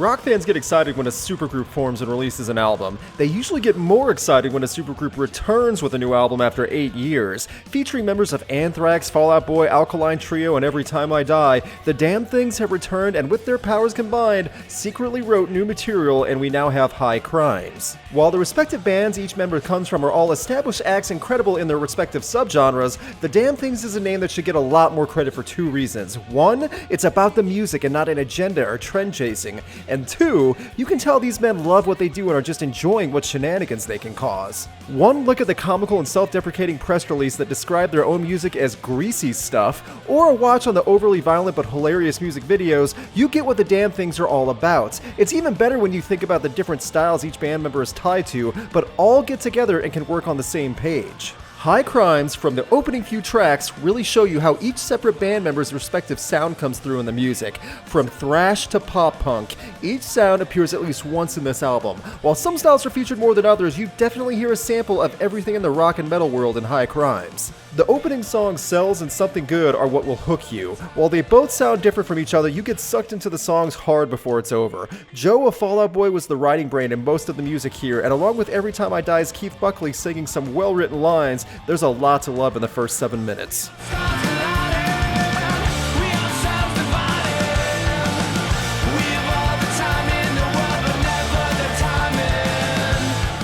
Rock fans get excited when a supergroup forms and releases an album. They usually get more excited when a supergroup returns with a new album after 8 years. Featuring members of Anthrax, Fall Out Boy, Alkaline Trio, and Every Time I Die, the Damned Things have returned and with their powers combined, secretly wrote new material, and we now have High Crimes. While the respective bands each member comes from are all established acts incredible in their respective subgenres, the Damned Things is a name that should get a lot more credit for 2 reasons. 1, it's about the music and not an agenda or trend chasing. And 2, you can tell these men love what they do and are just enjoying what shenanigans they can cause. One look at the comical and self-deprecating press release that described their own music as greasy stuff, or a watch on the overly violent but hilarious music videos, you get what the Damned Things are all about. It's even better when you think about the different styles each band member is tied to, but all get together and can work on the same page. High Crimes, from the opening few tracks, really show you how each separate band member's respective sound comes through in the music. From thrash to pop punk, each sound appears at least once in this album. While some styles are featured more than others, you definitely hear a sample of everything in the rock and metal world in High Crimes. The opening songs Cells and Something Good are what will hook you. While they both sound different from each other, you get sucked into the songs hard before it's over. Joe of Fall Out Boy was the writing brain in most of the music here, and along with Every Time I Die's Keith Buckley singing some well-written lines, there's a lot to love in the first 7 minutes.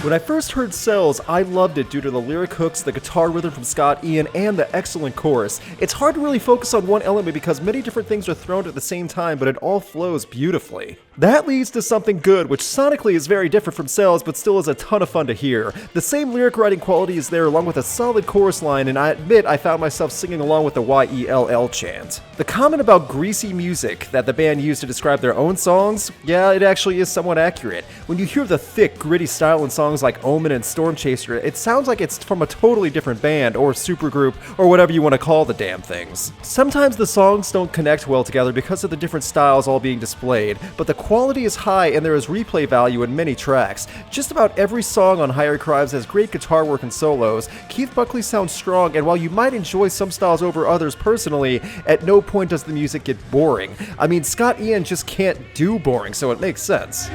When I first heard Cells, I loved it due to the lyric hooks, the guitar rhythm from Scott Ian, and the excellent chorus. It's hard to really focus on one element because many different things are thrown at the same time, but it all flows beautifully. That leads to Something Good, which sonically is very different from Cells, but still is a ton of fun to hear. The same lyric writing quality is there along with a solid chorus line, and I admit I found myself singing along with the YELL chant. The comment about greasy music that the band used to describe their own songs, yeah, it actually is somewhat accurate. When you hear the thick, gritty style in songs like Omen and Storm Chaser, it sounds like it's from a totally different band or supergroup or whatever you want to call the damn things. Sometimes the songs don't connect well together because of the different styles all being displayed, but the quality is high and there is replay value in many tracks. Just about every song on Higher Crimes has great guitar work and solos. Keith Buckley sounds strong, and while you might enjoy some styles over others personally, at no point does the music get boring. I mean, Scott Ian just can't do boring, so it makes sense.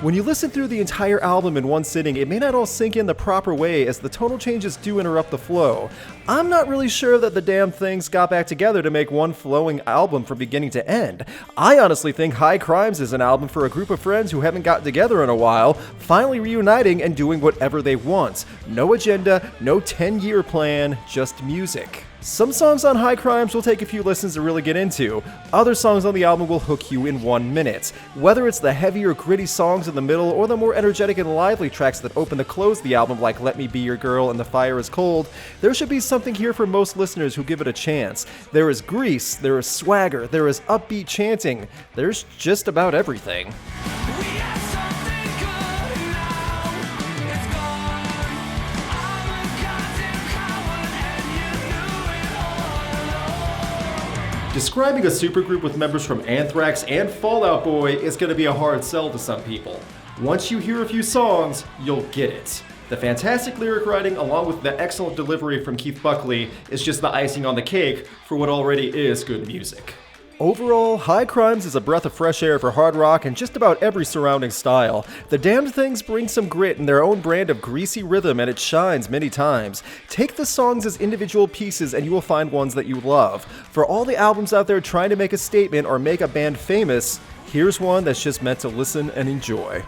When you listen through the entire album in one sitting, it may not all sink in the proper way as the tonal changes do interrupt the flow. I'm not really sure that the Damned Things got back together to make one flowing album from beginning to end. I honestly think High Crimes is an album for a group of friends who haven't gotten together in a while, finally reuniting and doing whatever they want. No agenda, no 10-year plan, just music. Some songs on High Crimes will take a few listens to really get into. Other songs on the album will hook you in 1 minute. Whether it's the heavier, gritty songs in the middle or the more energetic and lively tracks that open to close the album like Let Me Be Your Girl and The Fire Is Cold, there should be something here for most listeners who give it a chance. There is grease, there is swagger, there is upbeat chanting. There's just about everything. Describing a supergroup with members from Anthrax and Fall Out Boy is going to be a hard sell to some people. Once you hear a few songs, you'll get it. The fantastic lyric writing along with the excellent delivery from Keith Buckley is just the icing on the cake for what already is good music. Overall, High Crimes is a breath of fresh air for hard rock and just about every surrounding style. The Damned Things bring some grit in their own brand of greasy rhythm, and it shines many times. Take the songs as individual pieces and you will find ones that you love. For all the albums out there trying to make a statement or make a band famous, here's one that's just meant to listen and enjoy.